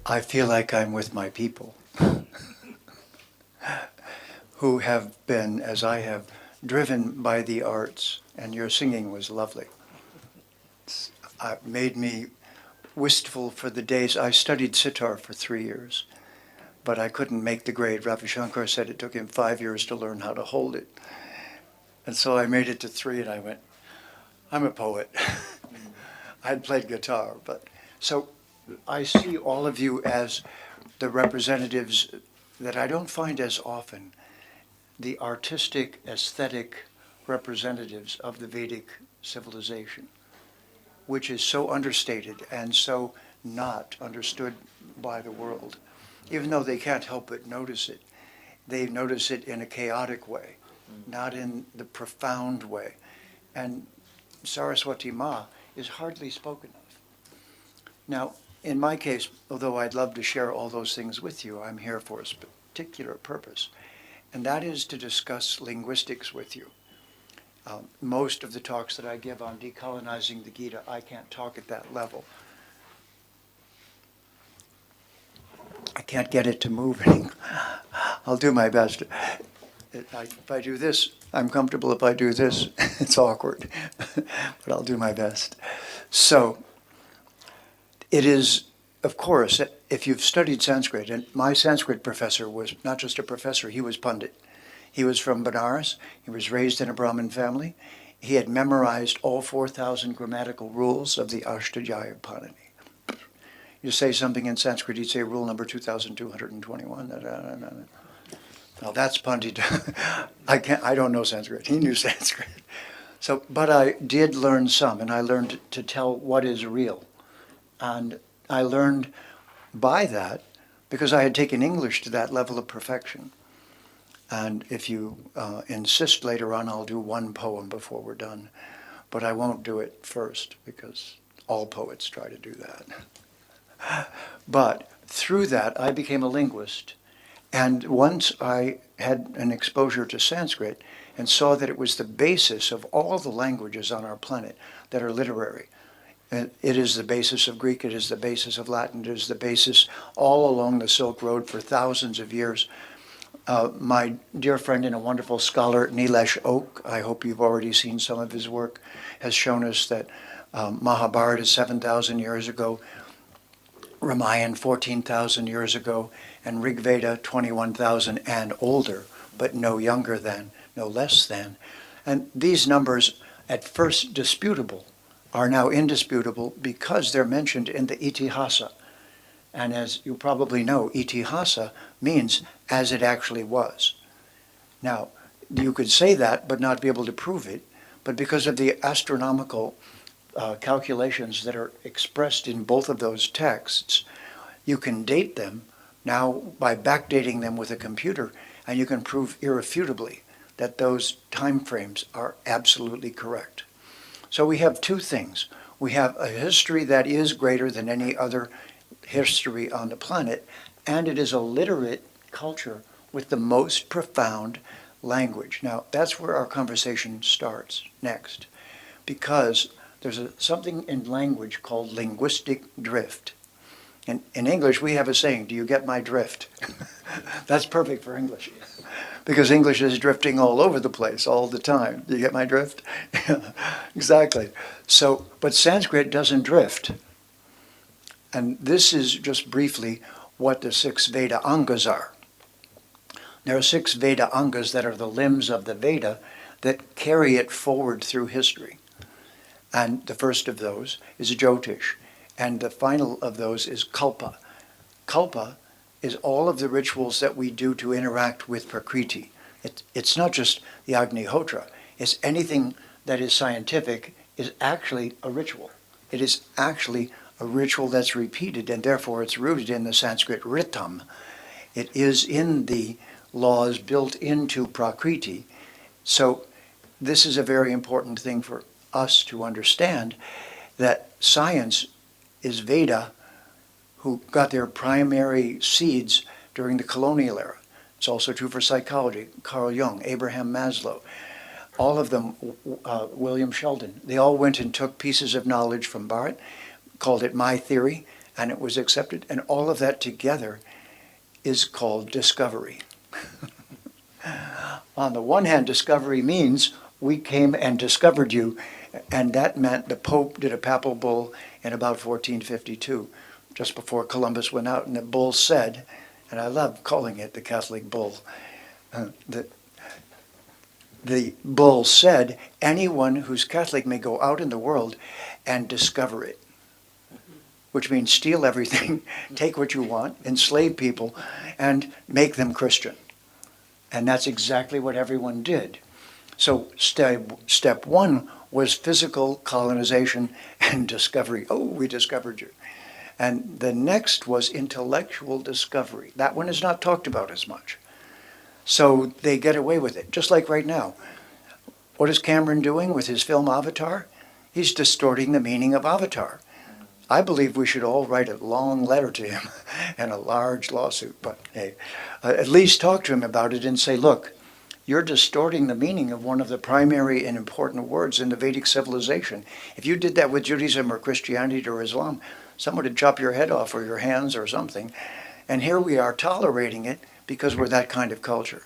I feel like I'm with my people who have been, as I have, driven by the arts, and your singing was lovely. It made me wistful for the days. I studied sitar for 3 years, but I couldn't make the grade. Ravi Shankar said it took him 5 years to learn how to hold it. And so I made it to 3, and I went, I'm a poet. I'd played guitar, but so I see all of you as the representatives that I don't find as often, the artistic, aesthetic representatives of the Vedic civilization, which is so understated and so not understood by the world. Even though they can't help but notice it, they notice it in a chaotic way, not in the profound way. And Saraswati Ma is hardly spoken of. Now, in my case, although I'd love to share all those things with you, I'm here for a particular purpose, and that is to discuss linguistics with you. Most of the talks that I give on decolonizing the Gita, I can't talk at that level. I can't get it to move. I'll do my best. If I do this, I'm comfortable. If I do this, it's awkward. But I'll do my best. So it is, of course, if you've studied Sanskrit, and my Sanskrit professor was not just a professor, he was Pandit. He was from Benares. He was raised in a Brahmin family. He had memorized all 4,000 grammatical rules of the Ashtadhyayi Panini. You say something in Sanskrit, he'd say rule number 2,221. Now that's Pandit. I don't know Sanskrit. He knew Sanskrit. So, but I did learn some, and I learned to tell what is real. And I learned by that because I had taken English to that level of perfection. And if you insist later on, I'll do one poem before we're done. But I won't do it first because all poets try to do that. But through that, I became a linguist. And once I had an exposure to Sanskrit and saw that it was the basis of all the languages on our planet that are literary. It is the basis of Greek, it is the basis of Latin, it is the basis all along the Silk Road for thousands of years. My dear friend and a wonderful scholar, Nilesh Oak, I hope you've already seen some of his work, has shown us that Mahabharata 7,000 years ago, Ramayana 14,000 years ago, and Rig Veda 21,000 and older, but no younger than, no less than. And these numbers, at first disputable, are now indisputable because they're mentioned in the Itihasa. And as you probably know, Itihasa means as it actually was. Now, you could say that but not be able to prove it, but because of the astronomical calculations that are expressed in both of those texts, you can date them now by backdating them with a computer, and you can prove irrefutably that those time frames are absolutely correct. So we have two things. We have a history that is greater than any other history on the planet, and it is a literate culture with the most profound language. Now, that's where our conversation starts next, because there's something in language called linguistic drift. And in English, we have a saying, do you get my drift? That's perfect for English, because English is drifting all over the place all the time. Do you get my drift? Exactly. So, but Sanskrit doesn't drift. And this is just briefly what the 6 Veda Angas are. There are 6 Veda Angas that are the limbs of the Veda that carry it forward through history. And the first of those is Jyotish. And the final of those is Kalpa. Kalpa is all of the rituals that we do to interact with Prakriti. It's not just the Agnihotra. It's anything that is scientific is actually a ritual. It is actually a ritual that's repeated, and therefore it's rooted in the Sanskrit ritam. It is in the laws built into Prakriti. So this is a very important thing for us to understand, that science is Veda, who got their primary seeds during the colonial era. It's also true for psychology. Carl Jung, Abraham Maslow, all of them, William Sheldon, they all went and took pieces of knowledge from Barrett, called it my theory, and it was accepted, and all of that together is called discovery. On the one hand, discovery means we came and discovered you, and that meant the Pope did a papal bull in about 1452, just before Columbus went out, and the bull said, and I love calling it the Catholic bull, the bull said, anyone who's Catholic may go out in the world and discover it, which means steal everything, take what you want, enslave people, and make them Christian. And that's exactly what everyone did. So step one was physical colonization and discovery. Oh, we discovered you. And the next was intellectual discovery. That one is not talked about as much. So they get away with it, just like right now. What is Cameron doing with his film Avatar? He's distorting the meaning of Avatar. I believe we should all write a long letter to him and a large lawsuit, but hey, at least talk to him about it and say, look, you're distorting the meaning of one of the primary and important words in the Vedic civilization. If you did that with Judaism or Christianity or Islam, someone would chop your head off or your hands or something. And here we are tolerating it because we're that kind of culture.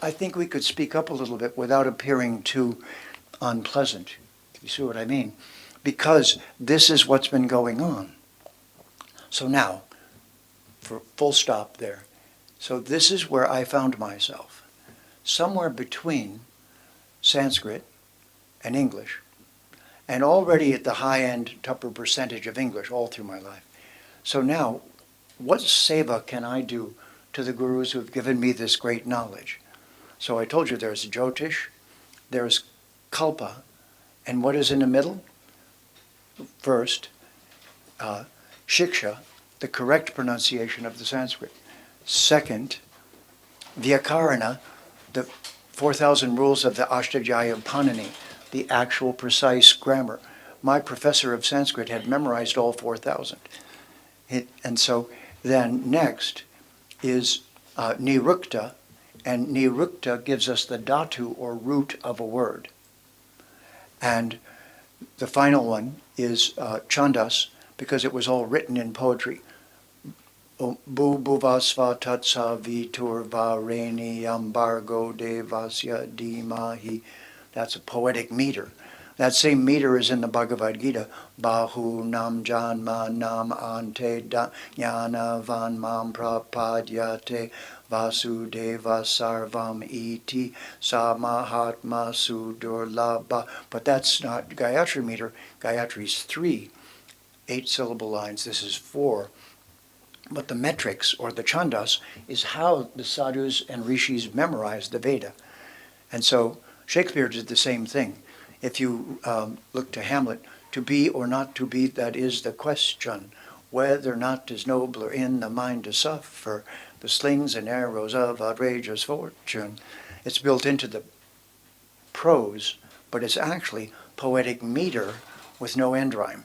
I think we could speak up a little bit without appearing too unpleasant. You see what I mean? Because this is what's been going on. So now, for full stop there. So this is where I found myself, somewhere between Sanskrit and English, and already at the high end, upper percentage of English all through my life. So now, what seva can I do to the gurus who have given me this great knowledge? So I told you there's Jyotish, there's Kalpa, and what is in the middle? First, Shiksha, the correct pronunciation of the Sanskrit. Second, Vyakarana, the 4,000 rules of the Ashtadhyayi Panini, the actual precise grammar. My professor of Sanskrit had memorized all 4,000. And so then next is Nirukta, and Nirukta gives us the dhatu or root of a word. And the final one is Chandas, because it was all written in poetry. Bu bhuvasva tatsa vitur vareni ambargo devasya dimahi. That's a poetic meter. That same meter is in the Bhagavad Gita. Bahu nam janma nam ante jnana van mam prapadyate vasudeva sarvam iti samahatma sudurlabha. But that's not Gayatri meter. Gayatri's 3 8-syllable lines. This is 4. But the metrics, or the chandas, is how the sadhus and rishis memorized the Veda. And so Shakespeare did the same thing. If you look to Hamlet, to be or not to be, that is the question. Whether or not 'tis nobler in the mind to suffer the slings and arrows of outrageous fortune. It's built into the prose, but it's actually poetic meter with no end rhyme.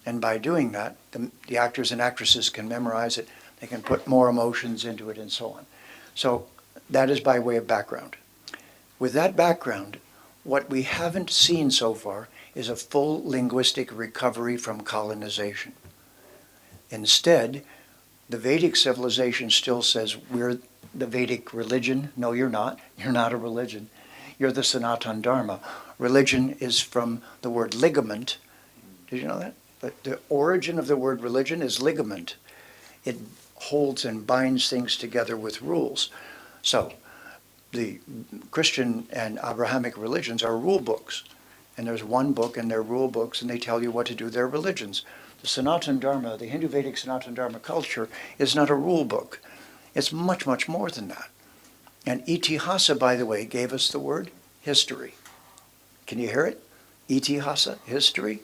And by doing that, the actors and actresses can memorize it, they can put more emotions into it, and so on. So that is by way of background. With that background, what we haven't seen so far is a full linguistic recovery from colonization. Instead, the Vedic civilization still says we're the Vedic religion. No, you're not. You're not a religion. You're the Sanatana Dharma. Religion is from the word ligament. Did you know that? But the origin of the word religion is ligament. It holds and binds things together with rules. So the Christian and Abrahamic religions are rule books. And there's one book and they're rule books, and they tell you what to do. They're religions. The Sanatana Dharma, the Hindu Vedic Sanatana Dharma culture, is not a rule book. It's much, much more than that. And itihasa, by the way, gave us the word history. Can you hear it? Itihasa, history.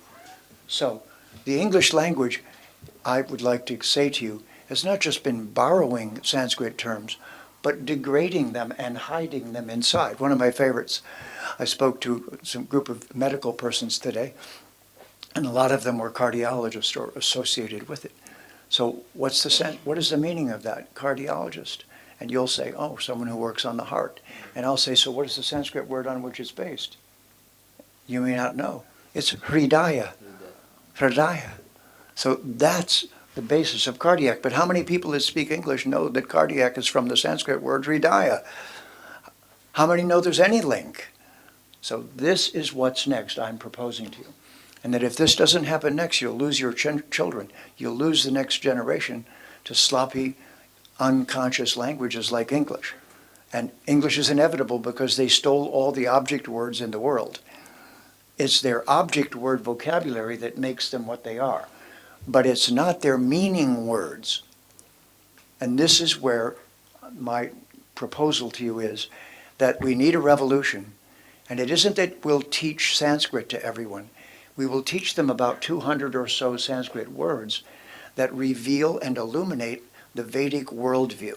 So the English language, I would like to say to you, has not just been borrowing Sanskrit terms, but degrading them and hiding them inside. One of my favorites, I spoke to some group of medical persons today, and a lot of them were cardiologists or associated with it. So what is the meaning of that, cardiologist? And you'll say, oh, someone who works on the heart. And I'll say, so what is the Sanskrit word on which it's based? You may not know. It's hridaya. Hridaya. So that's the basis of cardiac. But how many people that speak English know that cardiac is from the Sanskrit word hridaya? How many know there's any link? So this is what's next I'm proposing to you. And that if this doesn't happen next, you'll lose your children. You'll lose the next generation to sloppy, unconscious languages like English. And English is inevitable because they stole all the object words in the world. It's their object word vocabulary that makes them what they are. But it's not their meaning words. And this is where my proposal to you is that we need a revolution. And it isn't that we'll teach Sanskrit to everyone. We will teach them about 200 or so Sanskrit words that reveal and illuminate the Vedic worldview.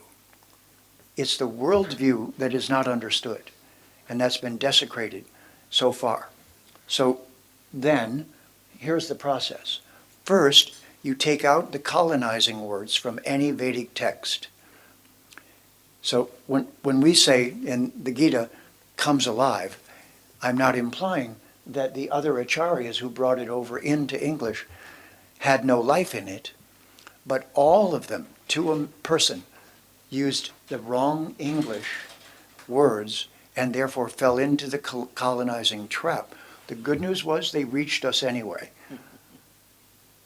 It's the worldview that is not understood, and that's been desecrated so far. So then, here's the process. First, you take out the colonizing words from any Vedic text. So when we say in the Gita, comes alive, I'm not implying that the other acharyas who brought it over into English had no life in it, but all of them, to a person, used the wrong English words and therefore fell into the colonizing trap. The good news was they reached us anyway.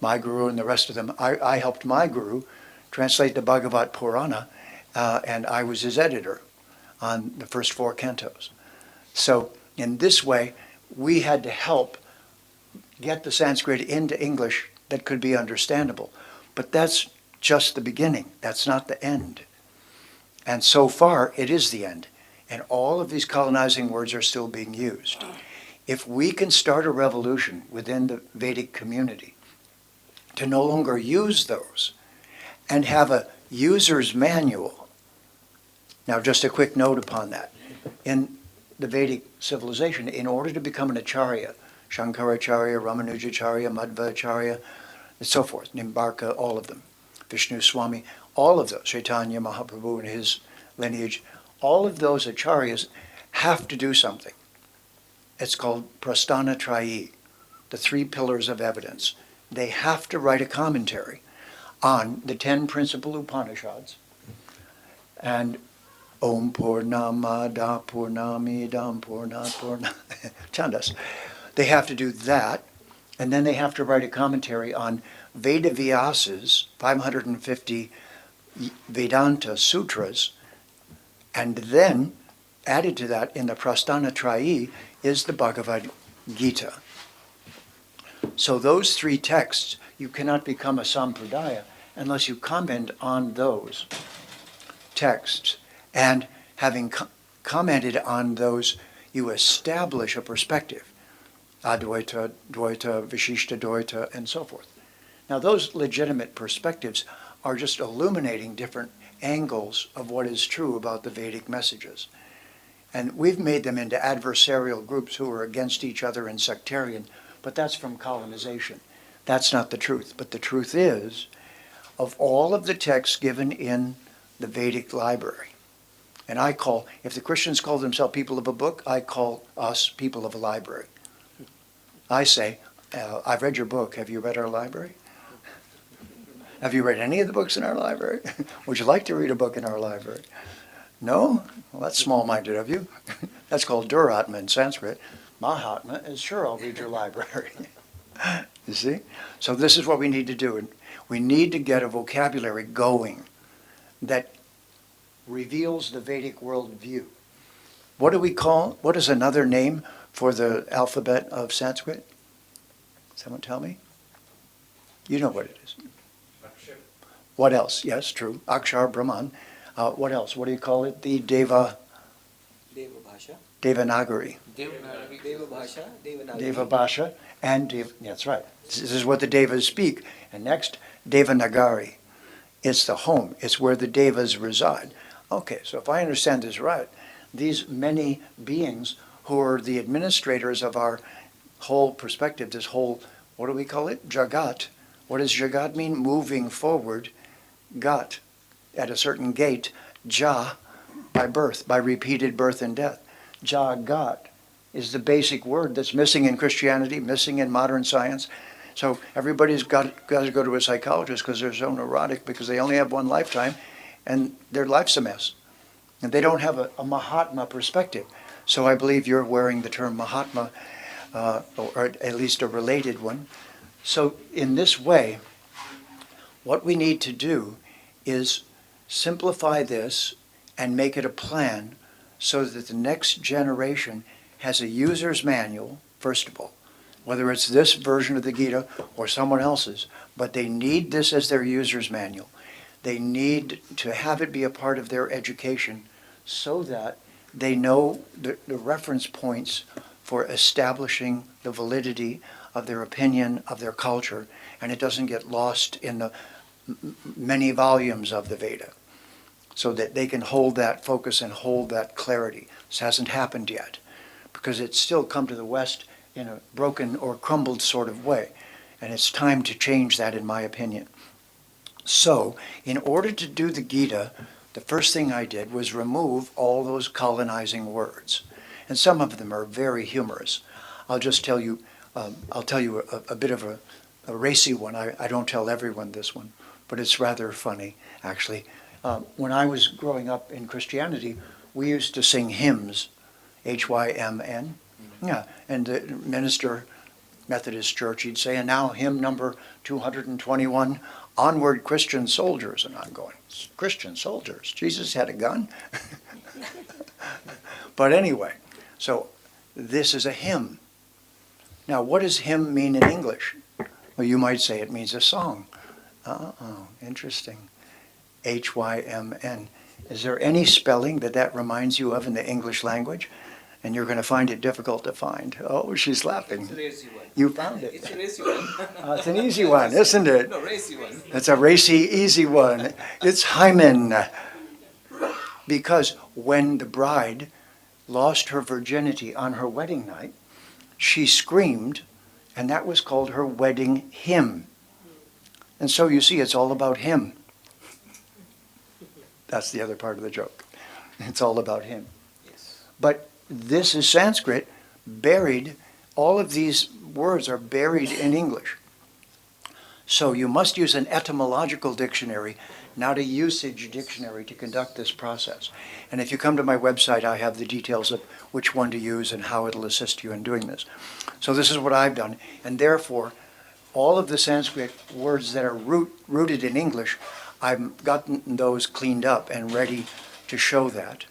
My guru and the rest of them, I helped my guru translate the Bhagavad Purana, and I was his editor on the first 4 cantos. So in this way, we had to help get the Sanskrit into English that could be understandable. But that's just the beginning. That's not the end. And so far, it is the end. And all of these colonizing words are still being used. If we can start a revolution within the Vedic community to no longer use those and have a user's manual. Now, just a quick note upon that. In the Vedic civilization, in order to become an acharya, Shankaracharya, Ramanujacharya, Madhvacharya, and so forth, Nimbarka, all of them, Vishnu Swami, all of those, Chaitanya Mahaprabhu and his lineage, all of those acharyas have to do something. It's called Prasthana Trayi, the 3 pillars of evidence. They have to write a commentary on the 10 principal Upanishads and Om Purnamada Purnamidam Purnat Purnat Chandas. They have to do that, and then they have to write a commentary on Veda Vyasa's 550 Vedanta Sutras, and then added to that in the Prasthana Trayi is the Bhagavad Gita. So those 3 texts, you cannot become a sampradaya unless you comment on those texts. And having commented on those, you establish a perspective. Advaita, Dvaita, Vishishta Dvaita, and so forth. Now those legitimate perspectives are just illuminating different angles of what is true about the Vedic messages. And we've made them into adversarial groups who are against each other and sectarian, but that's from colonization. That's not the truth. But the truth is, of all of the texts given in the Vedic library, and I call, if the Christians call themselves people of a book, I call us people of a library. I say, I've read your book. Have you read our library? Have you read any of the books in our library? Would you like to read a book in our library? No? Well, that's small-minded of you. That's called Duratma in Sanskrit. Mahatma is sure I'll read your library. You see? So this is what we need to do. We need to get a vocabulary going that reveals the Vedic worldview. What do we call, what is another name for the alphabet of Sanskrit? Someone tell me? You know what it is. What else? Yes, true. Akshar, Brahman. What else? What do you call it? The Deva... Devanagari. Deva Bhasha. And that's right. This is what the Devas speak. And next, Devanagari. It's the home. It's where the Devas reside. Okay, so if I understand this right, these many beings who are the administrators of our whole perspective, this whole, what do we call it? Jagat. What does Jagat mean? Moving forward. Gat. At a certain gate. Ja. By birth, by repeated birth and death. Jagat is the basic word that's missing in Christianity, missing in modern science. So everybody's got to go to a psychologist because they're so neurotic because they only have one lifetime and their life's a mess. And they don't have a Mahatma perspective. So I believe you're wearing the term Mahatma, or at least a related one. So in this way, what we need to do is simplify this and make it a plan so that the next generation has a user's manual, first of all, whether it's this version of the Gita or someone else's, but they need this as their user's manual. They need to have it be a part of their education so that they know the reference points for establishing the validity of their opinion, of their culture, and it doesn't get lost in the many volumes of the Veda, so that they can hold that focus and hold that clarity. This hasn't happened yet, because it's still come to the West in a broken or crumbled sort of way, and it's time to change that, in my opinion. So, in order to do the Gita, the first thing I did was remove all those colonizing words, and some of them are very humorous. I'll just tell you, a bit of a racy one. I don't tell everyone this one, but it's rather funny, actually. When I was growing up in Christianity, we used to sing hymns, Hymn. Yeah, and the minister, Methodist Church, he'd say, and now hymn number 221, Onward Christian Soldiers. And I'm going, Christian soldiers? Jesus had a gun? But anyway, so this is a hymn. Now, what does hymn mean in English? Well, you might say it means a song. Oh, interesting. Hymn. Is there any spelling that reminds you of in the English language? And you're going to find it difficult to find. Oh, she's laughing. It's a racy one. You found it. It's a racy one. It's an easy one, isn't it? No, racy one. It's a racy, easy one. It's hymen. Because when the bride lost her virginity on her wedding night, she screamed, and that was called her wedding hymn. And so you see, it's all about him. That's the other part of the joke. It's all about him. Yes. But this is Sanskrit buried. All of these words are buried in English. So you must use an etymological dictionary, not a usage dictionary, to conduct this process. And if you come to my website, I have the details of which one to use and how it'll assist you in doing this. So this is what I've done. And therefore, all of the Sanskrit words that are rooted in English, I've gotten those cleaned up and ready to show that.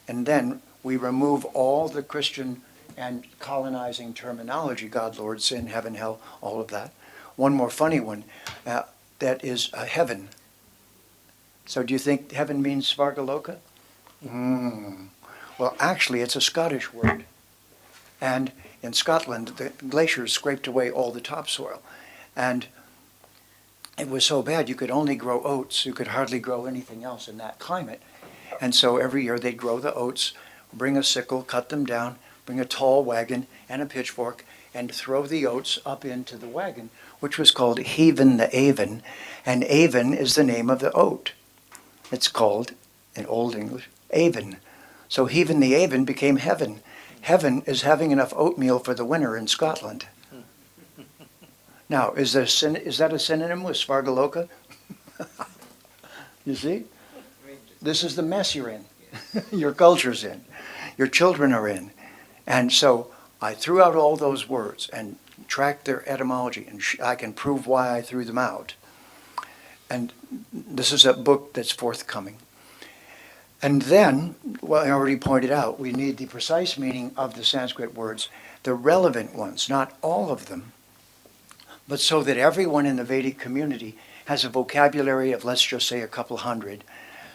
And then we remove all the Christian and colonizing terminology, God, Lord, sin, heaven, hell, all of that. One more funny one, that is heaven. So do you think heaven means Svargaloka? Well, actually, it's a Scottish word. And in Scotland, the glaciers scraped away all the topsoil. And it was so bad you could only grow oats. You could hardly grow anything else in that climate. And so every year they'd grow the oats, bring a sickle, cut them down, bring a tall wagon and a pitchfork, and throw the oats up into the wagon, which was called Heaven the Avon. And Avon is the name of the oat. It's called, in Old English, Avon. So Heaven the Avon became heaven. Heaven is having enough oatmeal for the winter in Scotland. Now, is that a synonym with Svargaloka? You see? This is the mess you're in. Your culture's in. Your children are in. And so I threw out all those words and tracked their etymology, and I can prove why I threw them out. And this is a book that's forthcoming. And then, well, I already pointed out, we need the precise meaning of the Sanskrit words, the relevant ones, not all of them, but so that everyone in the Vedic community has a vocabulary of, let's just say, a couple hundred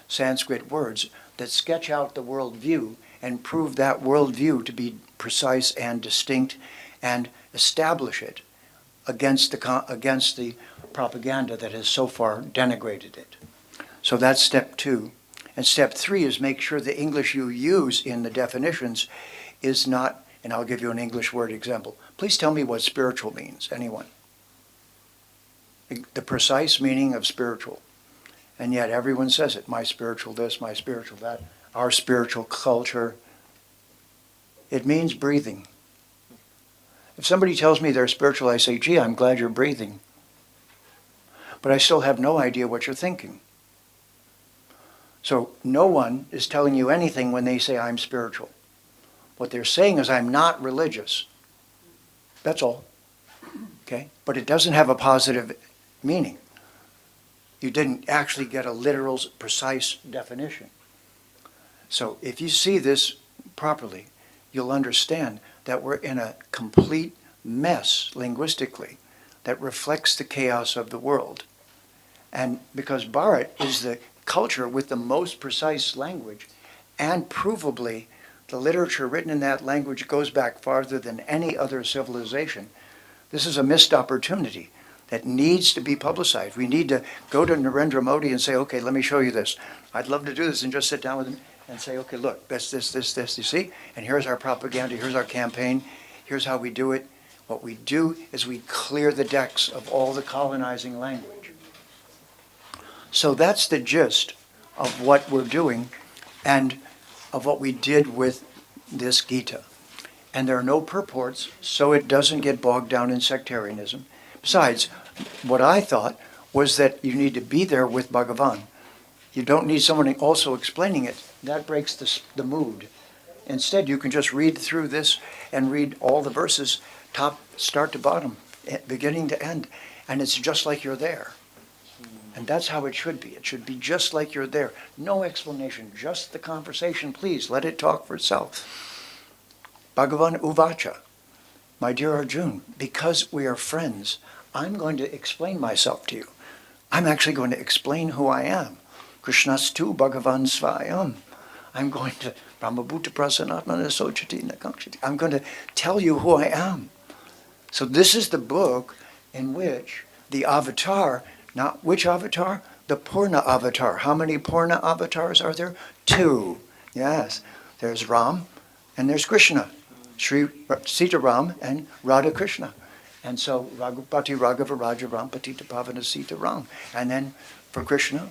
Sanskrit words that sketch out the worldview and prove that worldview to be precise and distinct and establish it against the propaganda that has so far denigrated it. So that's step 2. And step 3 is make sure the English you use in the definitions is not, and I'll give you an English word example. Please tell me what spiritual means, anyone. The precise meaning of spiritual. And yet everyone says it, my spiritual this, my spiritual that, our spiritual culture. It means breathing. If somebody tells me they're spiritual, I say, gee, I'm glad you're breathing. But I still have no idea what you're thinking. So no one is telling you anything when they say I'm spiritual. What they're saying is I'm not religious. That's all. Okay? But it doesn't have a positive meaning. You didn't actually get a literal, precise definition. So if you see this properly, you'll understand that we're in a complete mess linguistically that reflects the chaos of the world. And because Bharat is the culture with the most precise language, and provably the literature written in that language goes back farther than any other civilization, this is a missed opportunity that needs to be publicized. We need to go to Narendra Modi and say, okay, let me show you this. I'd love to do this and just sit down with him and say, okay, look, this, you see? And here's our propaganda, here's our campaign, here's how we do it. What we do is we clear the decks of all the colonizing language. So that's the gist of what we're doing and of what we did with this Gita. And there are no purports, so it doesn't get bogged down in sectarianism. Besides, what I thought was that you need to be there with Bhagavan. You don't need someone also explaining it. That breaks the mood. Instead, you can just read through this and read all the verses, start to bottom, beginning to end, and it's just like you're there. And that's how it should be. It should be just like you're there. No explanation, just the conversation. Please, let it talk for itself. Bhagavan Uvacha, my dear Arjun, because we are friends, I'm going to explain myself to you. I'm actually going to explain who I am. Krishnastu Bhagavan Svayam. I'm going to Brahmabhuta Prasanatmana Sochati Nakakshati. I'm going to tell you who I am. So this is the book in which the avatar, not which avatar? The Purna avatar. How many Purna avatars are there? 2. Yes. There's Ram and there's Krishna. Sri Sita Ram and Radha Krishna. And so Raghupati Raghava Raja Ram Patita Pavana Sita Ram. And then for Krishna,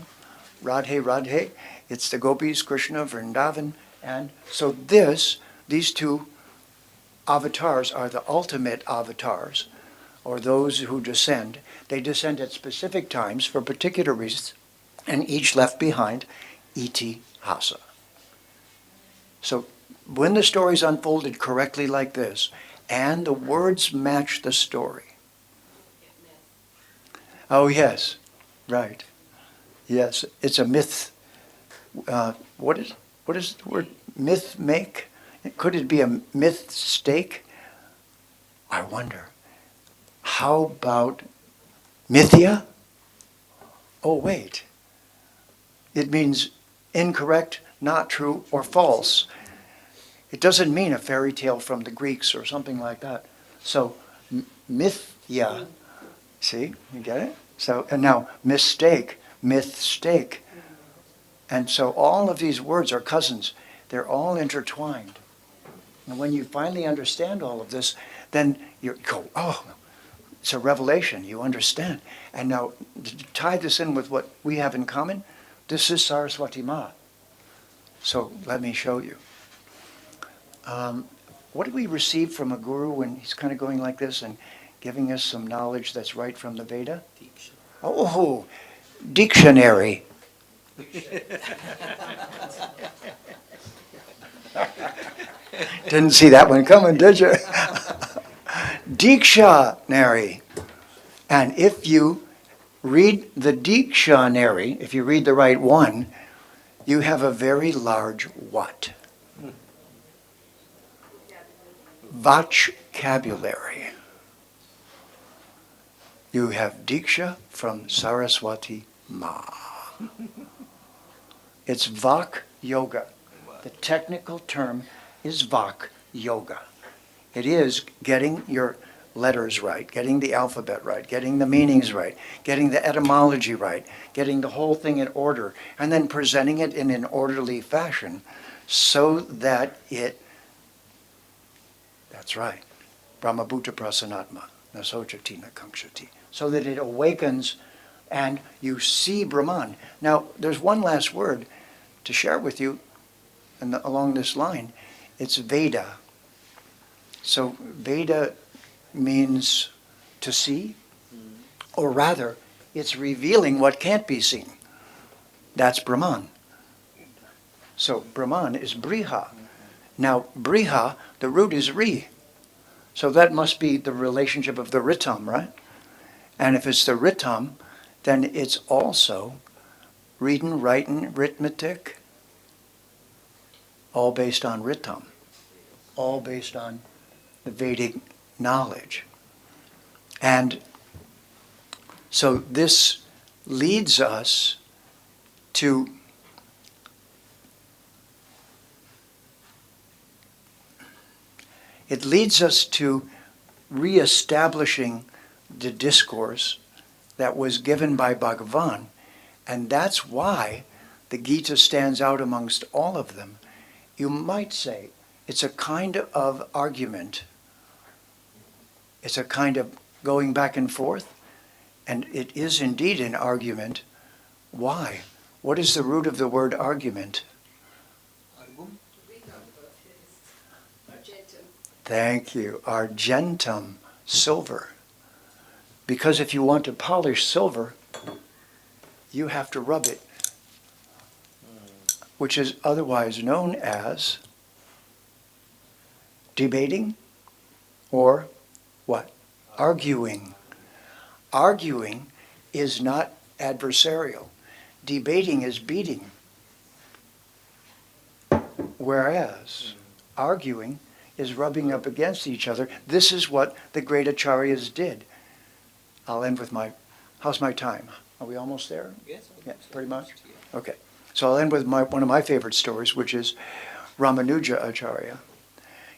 Radhe Radhe, it's the gopis, Krishna, Vrindavan. And so these 2 avatars are the ultimate avatars, or those who descend. They descend at specific times for particular reasons, and each left behind itihasa. So when the story's unfolded correctly like this, and the words match the story. Oh yes, right. Yes, it's a myth. What is the word? Myth make? Could it be a myth stake? I wonder. How about mythia? Oh wait. It means incorrect, not true, or false. It doesn't mean a fairy tale from the Greeks or something like that. So mythia, see, you get it? So, and now mistake, myth stake. And so all of these words are cousins. They're all intertwined. And when you finally understand all of this, then you go, oh, it's a revelation, you understand. And now, to tie this in with what we have in common, this is Saraswati Ma. So let me show you. What do we receive from a guru when he's kind of going like this and giving us some knowledge that's right from the Veda? Oh, dictionary. Didn't see that one coming, did you? Dictionary. And if you read the dictionary, if you read the right one, you have a very large what? Vocabulary. You have Diksha from Saraswati Ma. It's Vak Yoga. The technical term is Vak Yoga. It is getting your letters right, getting the alphabet right, getting the meanings right, getting the etymology right, getting the whole thing in order, and then presenting it in an orderly fashion so that that's right, Brahmabhuta Prasanatma, Nasochati Nakakshati, so that it awakens and you see Brahman. Now, there's one last word to share with you along this line. It's Veda. So Veda means to see, or rather, it's revealing what can't be seen. That's Brahman. So Brahman is Briha. Now, Briha, the root is Ri. So that must be the relationship of the Ritam, right? And if it's the Ritam, then it's also reading, writing, arithmetic, all based on Ritam, all based on the Vedic knowledge. And so this leads us to reestablishing the discourse that was given by Bhagavan. And that's why the Gita stands out amongst all of them. You might say it's a kind of argument. It's a kind of going back and forth. And it is indeed an argument. Why? What is the root of the word argument? Thank you. Argentum, silver. Because if you want to polish silver, you have to rub it, which is otherwise known as debating or what? Arguing. Arguing is not adversarial. Debating is beating. Whereas arguing is rubbing up against each other. This is what the great acharyas did. I'll end with how's my time? Are we almost there? Yes. Yeah, pretty much? Okay. So I'll end with one of my favorite stories, which is Ramanuja Acharya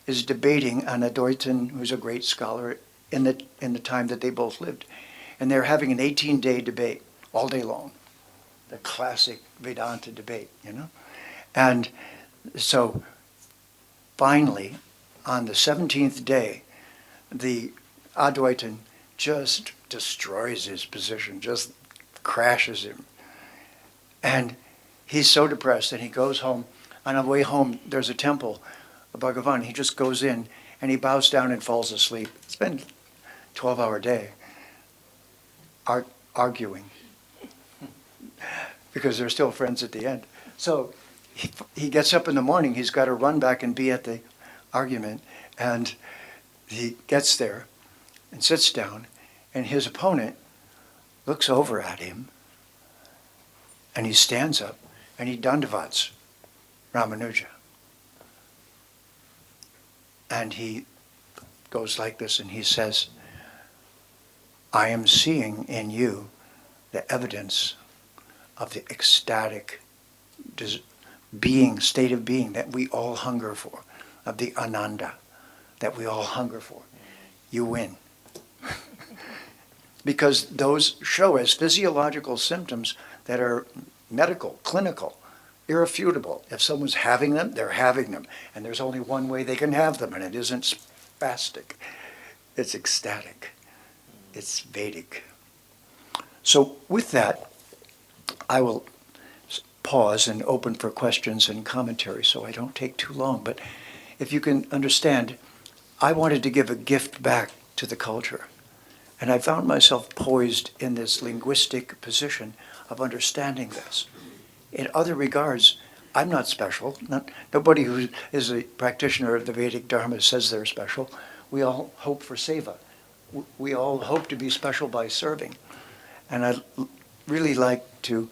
is debating on Advaitin, who's a great scholar in the time that they both lived. And they're having an 18-day debate all day long. The classic Vedanta debate, And so finally, on the 17th day, the Advaitin just destroys his position, just crashes him. And he's so depressed, and he goes home. On the way home, there's a temple of Bhagavan. He just goes in, and he bows down and falls asleep. It's been a 12-hour day arguing because they're still friends at the end. So he gets up in the morning. He's got to run back and be at the argument, and he gets there and sits down, and his opponent looks over at him, and he stands up and he dandavats Ramanuja, and he goes like this, and he says, I am seeing in you the evidence of the ecstatic state of being that we all hunger for, of the ananda that we all hunger for. You win. Because those show as physiological symptoms that are medical, clinical, irrefutable. If someone's having them, they're having them. And there's only one way they can have them, and it isn't spastic. It's ecstatic. It's Vedic. So with that, I will pause and open for questions and commentary so I don't take too long. But if you can understand, I wanted to give a gift back to the culture. And I found myself poised in this linguistic position of understanding this. In other regards, I'm not special. Nobody who is a practitioner of the Vedic Dharma says they're special. We all hope for seva. We all hope to be special by serving. And I'd really like to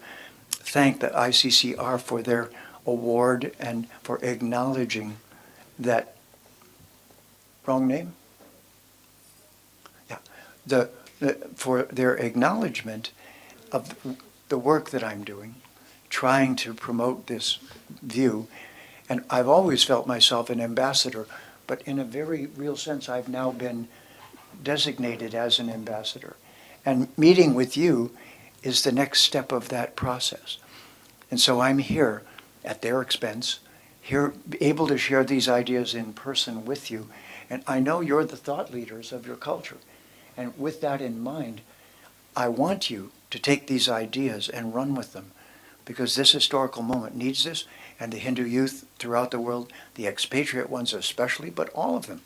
thank the ICCR for their award and for acknowledging that. Wrong name? Yeah. For their acknowledgement of the work that I'm doing, trying to promote this view. And I've always felt myself an ambassador, but in a very real sense, I've now been designated as an ambassador. And meeting with you is the next step of that process. And so I'm here at their expense, here able to share these ideas in person with you. And I know you're the thought leaders of your culture. And with that in mind, I want you to take these ideas and run with them, because this historical moment needs this, and the Hindu youth throughout the world, the expatriate ones especially, but all of them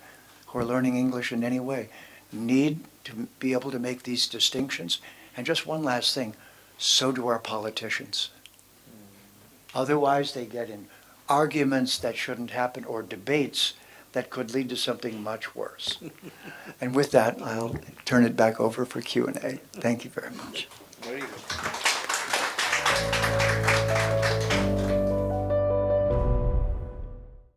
who are learning English in any way, need to be able to make these distinctions. And just one last thing, so do our politicians. Otherwise, they get in arguments that shouldn't happen or debates that could lead to something much worse. And with that, I'll turn it back over for Q&A. Thank you very much.